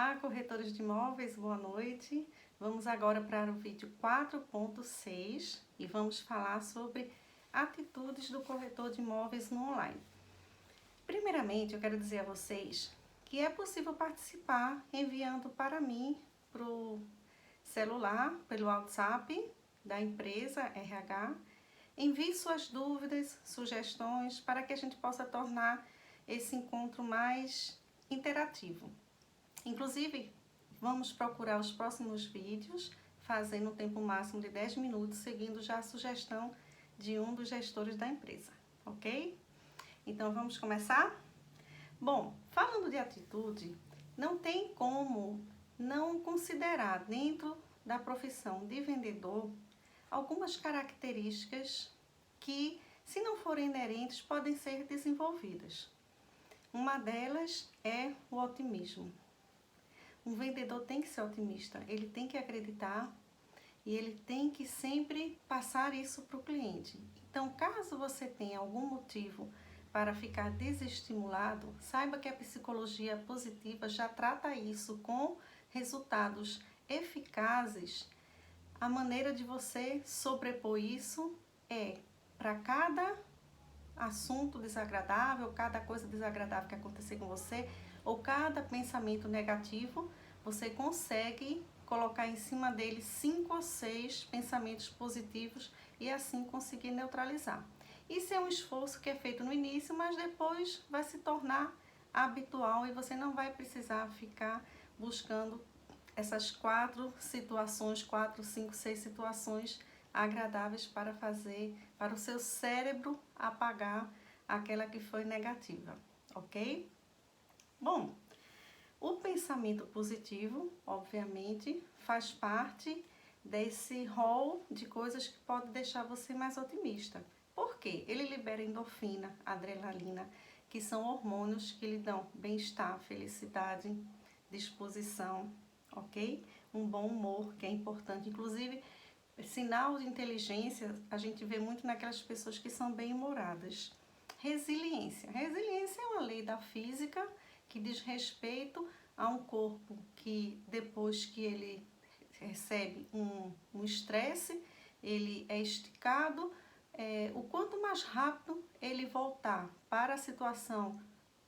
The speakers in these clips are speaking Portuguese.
Olá, corretores de imóveis, boa noite. Vamos agora para o vídeo 4.6 e vamos falar sobre atitudes do corretor de imóveis no online. Primeiramente, eu quero dizer a vocês que é possível participar enviando para mim, para o celular, pelo WhatsApp da empresa RH. Envie suas dúvidas, sugestões, para que a gente possa tornar esse encontro mais interativo. Inclusive, vamos procurar os próximos vídeos, fazendo um tempo máximo de 10 minutos, seguindo já a sugestão de um dos gestores da empresa, ok? Então, vamos começar? Bom, falando de atitude, não tem como não considerar dentro da profissão de vendedor algumas características que, se não forem inerentes, podem ser desenvolvidas. Uma delas é o otimismo. Um vendedor tem que ser otimista, ele tem que acreditar e ele tem que sempre passar isso para o cliente. Então, caso você tenha algum motivo para ficar desestimulado, saiba que a psicologia positiva já trata isso com resultados eficazes. A maneira de você sobrepor isso é para cada assunto desagradável, cada coisa desagradável que acontecer com você, ou cada pensamento negativo, você consegue colocar em cima dele 5 ou 6 pensamentos positivos e assim conseguir neutralizar. Isso é um esforço que é feito no início, mas depois vai se tornar habitual e você não vai precisar ficar buscando essas 4 situações, 4, 5, 6 situações agradáveis para fazer, para o seu cérebro apagar aquela que foi negativa, ok? Bom, o pensamento positivo, obviamente, faz parte desse rol de coisas que pode deixar você mais otimista. Por quê? Ele libera endorfina, adrenalina, que são hormônios que lhe dão bem-estar, felicidade, disposição, ok? Um bom humor, que é importante. Inclusive, sinal de inteligência a gente vê muito naquelas pessoas que são bem-humoradas. Resiliência. Resiliência é uma lei da física que diz respeito a um corpo que depois que ele recebe um estresse, ele é esticado, o quanto mais rápido ele voltar para a situação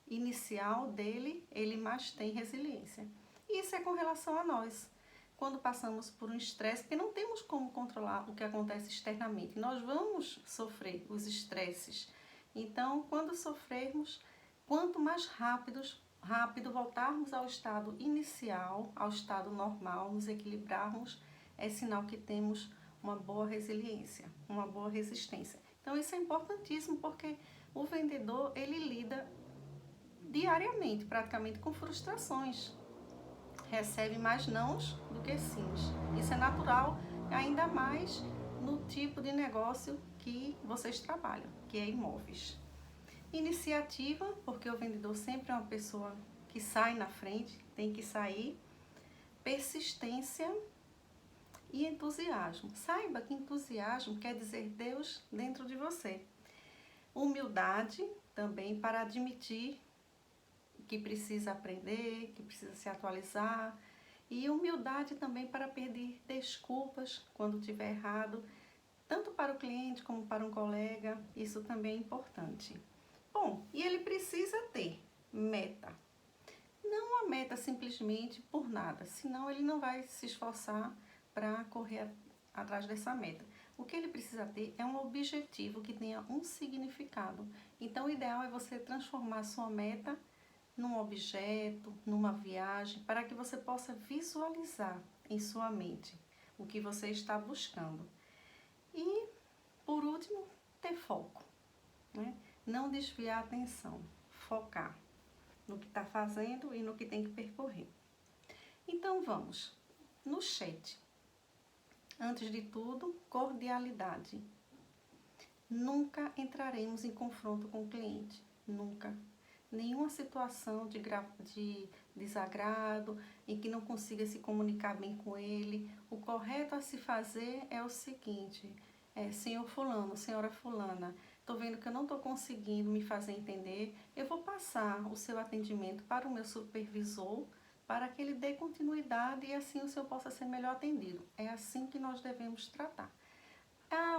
inicial dele, ele mais tem resiliência. E isso é com relação a nós. Quando passamos por um estresse, porque não temos como controlar o que acontece externamente, nós vamos sofrer os estresses. Então, quando sofrermos, quanto mais rápido voltarmos ao estado inicial, ao estado normal, nos equilibrarmos, é sinal que temos uma boa resiliência, uma boa resistência. Então, isso é importantíssimo porque o vendedor, ele lida diariamente, praticamente, com frustrações. Recebe mais nãos do que sims. Isso é natural, ainda mais no tipo de negócio que vocês trabalham, que é imóveis. Iniciativa, porque o vendedor sempre é uma pessoa que sai na frente, tem que sair. Persistência e entusiasmo. Saiba que entusiasmo quer dizer Deus dentro de você. Humildade também para admitir que precisa aprender, que precisa se atualizar. E humildade também para pedir desculpas quando tiver errado, tanto para o cliente como para um colega. Isso também é importante. Bom, e ele precisa ter meta. Não a meta simplesmente por nada, senão ele não vai se esforçar para correr atrás dessa meta. O que ele precisa ter é um objetivo que tenha um significado. Então, o ideal é você transformar sua meta num objeto, numa viagem, para que você possa visualizar em sua mente o que você está buscando. E, por último, ter foco, né? Não desviar a atenção, focar no que está fazendo e no que tem que percorrer. Então, vamos no chat. Antes de tudo, cordialidade. Nunca entraremos em confronto com o cliente, nunca. Nenhuma situação de desagrado, em que não consiga se comunicar bem com ele. O correto a se fazer é o seguinte: senhor fulano, senhora fulana, estou vendo que eu não estou conseguindo me fazer entender, eu vou passar o seu atendimento para o meu supervisor, para que ele dê continuidade e assim o senhor possa ser melhor atendido. É assim que nós devemos tratar.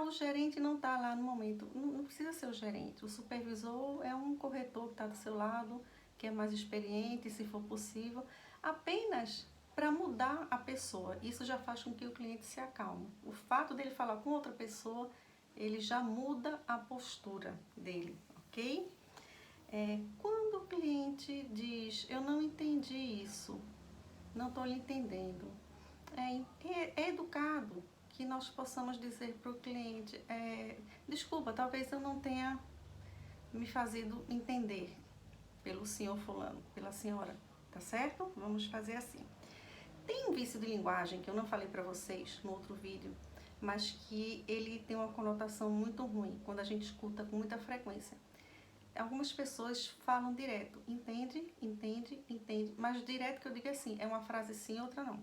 O gerente não está lá no momento, não precisa ser o gerente. O supervisor é um corretor que está do seu lado, que é mais experiente, se for possível, apenas para mudar a pessoa. Isso já faz com que o cliente se acalme. O fato dele falar com outra pessoa, ele já muda a postura dele, ok? Quando o cliente diz, eu não entendi isso, não estou lhe entendendo, é educado que nós possamos dizer para o cliente, desculpa, talvez eu não tenha me fazido entender pelo senhor fulano, pela senhora, tá certo? Vamos fazer assim. Tem um vício de linguagem que eu não falei para vocês no outro vídeo, mas que ele tem uma conotação muito ruim quando a gente escuta com muita frequência. Algumas pessoas falam direto, entende, entende, entende, mas direto que eu digo assim, é uma frase sim, outra não.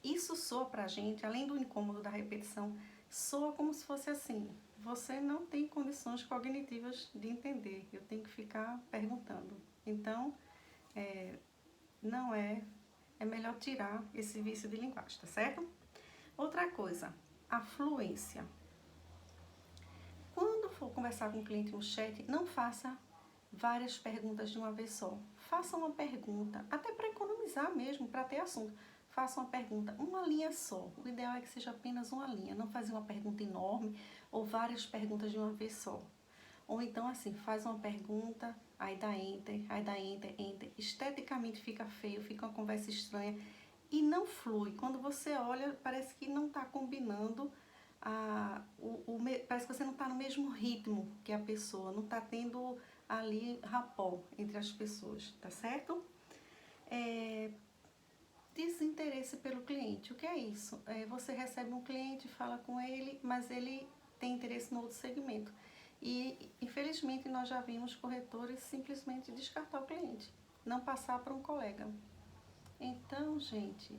Isso soa pra gente, além do incômodo da repetição, soa como se fosse assim, você não tem condições cognitivas de entender, eu tenho que ficar perguntando. Então, é melhor tirar esse vício de linguagem, tá certo? Outra coisa, a fluência. Quando for conversar com o cliente no chat, não faça várias perguntas de uma vez só. Faça uma pergunta, até para economizar mesmo, para ter assunto. Faça uma pergunta, uma linha só. O ideal é que seja apenas uma linha, não fazer uma pergunta enorme ou várias perguntas de uma vez só. Ou então assim, faz uma pergunta, aí dá enter, enter. Esteticamente fica feio, fica uma conversa estranha e não flui. Quando você olha, parece que não está combinando, parece que você não está no mesmo ritmo que a pessoa, não está tendo ali rapport entre as pessoas, tá certo? Desinteresse pelo cliente. O que é isso? Você recebe um cliente, fala com ele, mas ele tem interesse no outro segmento. E, infelizmente, nós já vimos corretores simplesmente descartar o cliente, não passar para um colega. Então, gente,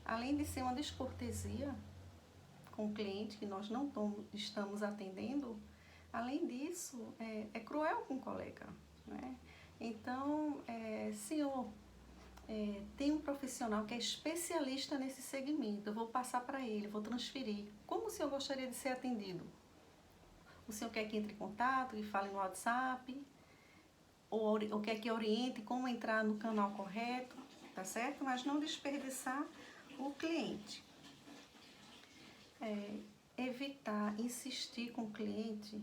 além de ser uma descortesia com o cliente que nós não estamos atendendo, além disso, é cruel com o colega, né? Então, senhor, tem um profissional que é especialista nesse segmento, eu vou passar para ele, vou transferir. Como o senhor gostaria de ser atendido? O senhor quer que entre em contato e fale no WhatsApp? Ou quer que oriente como entrar no canal correto? Tá certo? Mas não desperdiçar o cliente. Evitar insistir com o cliente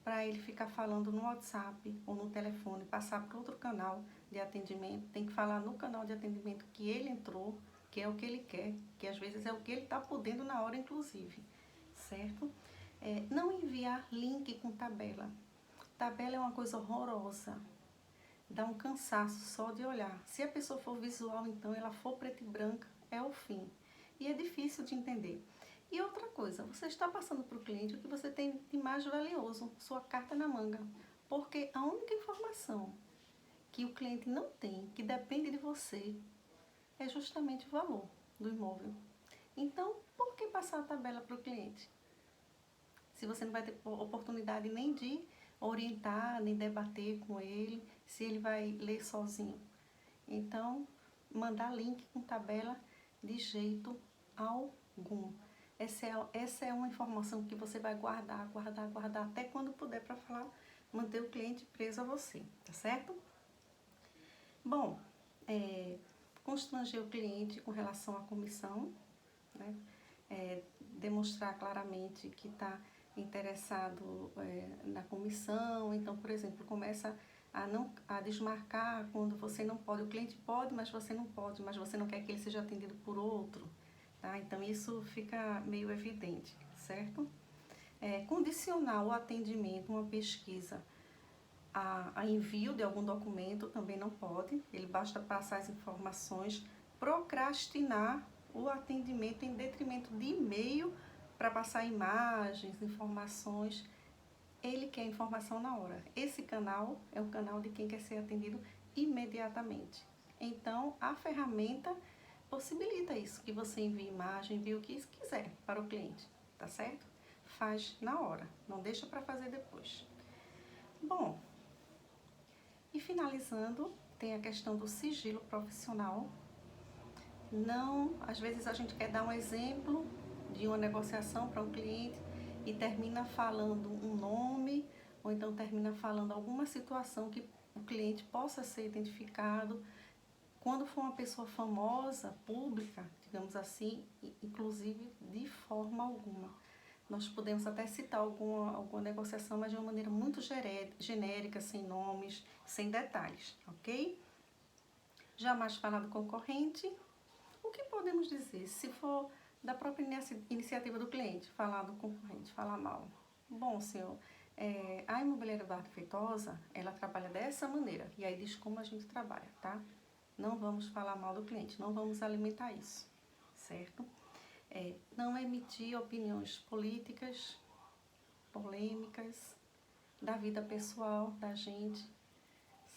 para ele ficar falando no WhatsApp ou no telefone, passar para outro canal de atendimento. Tem que falar no canal de atendimento que ele entrou, que é o que ele quer, que às vezes é o que ele está podendo na hora, inclusive, certo? Não enviar link com tabela. Tabela é uma coisa horrorosa, dá um cansaço só de olhar. Se a pessoa for visual, então, ela for preta e branca, é o fim. E é difícil de entender. E outra coisa, você está passando para o cliente o que você tem de mais valioso, sua carta na manga. Porque a única informação que o cliente não tem, que depende de você, é justamente o valor do imóvel. Então, por que passar a tabela para o cliente? Se você não vai ter oportunidade nem de orientar, nem debater com ele, se ele vai ler sozinho. Então, mandar link com tabela de jeito algum. Essa é uma informação que você vai guardar até quando puder para falar, manter o cliente preso a você, tá certo? Bom, constranger o cliente com relação à comissão, né? Demonstrar claramente que está interessado na comissão. Então, por exemplo, começa a desmarcar quando você não pode. O cliente pode, mas você não pode, mas você não quer que ele seja atendido por outro. Tá? Então, isso fica meio evidente, certo? Condicionar o atendimento, uma pesquisa, a envio de algum documento também não pode. Ele basta passar as informações, procrastinar o atendimento em detrimento de e-mail para passar imagens, informações. Ele quer informação na hora. Esse canal é o canal de quem quer ser atendido imediatamente. Então, a ferramenta possibilita isso, que você envie imagem, envie o que quiser para o cliente, tá certo? Faz na hora, não deixa para fazer depois. Bom, e finalizando, tem a questão do sigilo profissional. Não, às vezes a gente quer dar um exemplo de uma negociação para um cliente e termina falando um nome, ou então termina falando alguma situação que o cliente possa ser identificado. Quando for uma pessoa famosa, pública, digamos assim, inclusive de forma alguma. Nós podemos até citar alguma negociação, mas de uma maneira muito genérica, sem nomes, sem detalhes, ok? Jamais falar do concorrente. O que podemos dizer? Se for da própria iniciativa do cliente, falar do concorrente, falar mal. Bom, senhor, a imobiliária Eduardo Feitosa, ela trabalha dessa maneira. E aí diz como a gente trabalha, tá? Não vamos falar mal do cliente, não vamos alimentar isso, certo? Não emitir opiniões políticas, polêmicas, da vida pessoal da gente,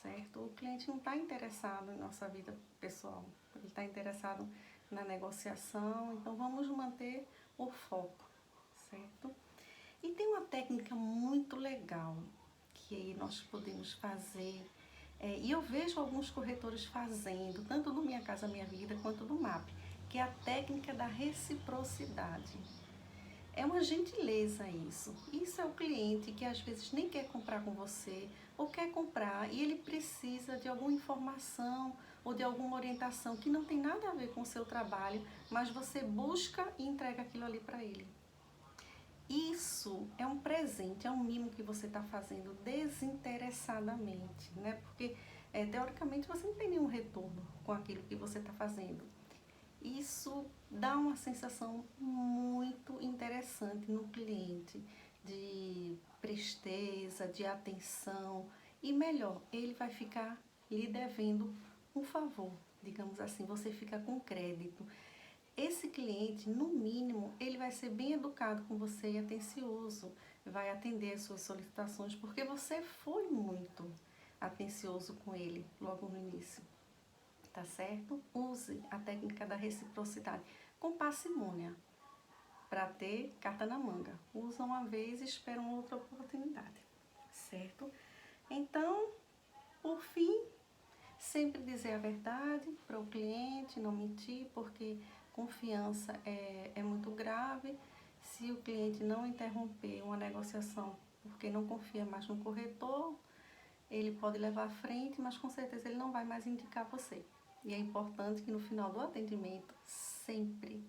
certo? O cliente não está interessado em nossa vida pessoal, ele está interessado na negociação, então vamos manter o foco, certo? E tem uma técnica muito legal que nós podemos fazer, e eu vejo alguns corretores fazendo, tanto do Minha Casa Minha Vida quanto do MAP, que é a técnica da reciprocidade. É uma gentileza isso. Isso é o cliente que às vezes nem quer comprar com você ou quer comprar e ele precisa de alguma informação ou de alguma orientação que não tem nada a ver com o seu trabalho, mas você busca e entrega aquilo ali para ele. Isso é um presente, é um mimo que você está fazendo desinteressadamente, né? Porque teoricamente você não tem nenhum retorno com aquilo que você está fazendo. Isso dá uma sensação muito interessante no cliente, de presteza, de atenção e melhor, ele vai ficar lhe devendo um favor, digamos assim, você fica com crédito. Esse cliente, no mínimo, ele vai ser bem educado com você e atencioso, vai atender as suas solicitações, porque você foi muito atencioso com ele logo no início. Tá certo? Use a técnica da reciprocidade com parcimônia para ter carta na manga. Usa uma vez e espera uma outra oportunidade, certo? Então, por fim, sempre dizer a verdade para o cliente, não mentir, porque confiança é muito grave. Se o cliente não interromper uma negociação porque não confia mais no corretor, ele pode levar à frente, mas com certeza ele não vai mais indicar você. E é importante que no final do atendimento, sempre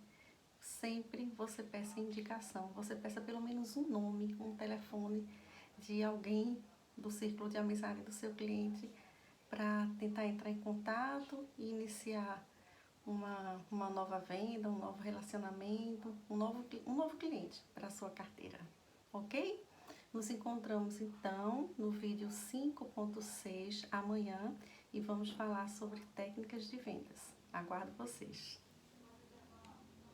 você peça indicação. Você peça pelo menos um nome, um telefone de alguém do círculo de amizade do seu cliente para tentar entrar em contato e iniciar uma nova venda, um novo relacionamento, um novo cliente para a sua carteira, ok? Nos encontramos então no vídeo 5.6 amanhã e vamos falar sobre técnicas de vendas. Aguardo vocês!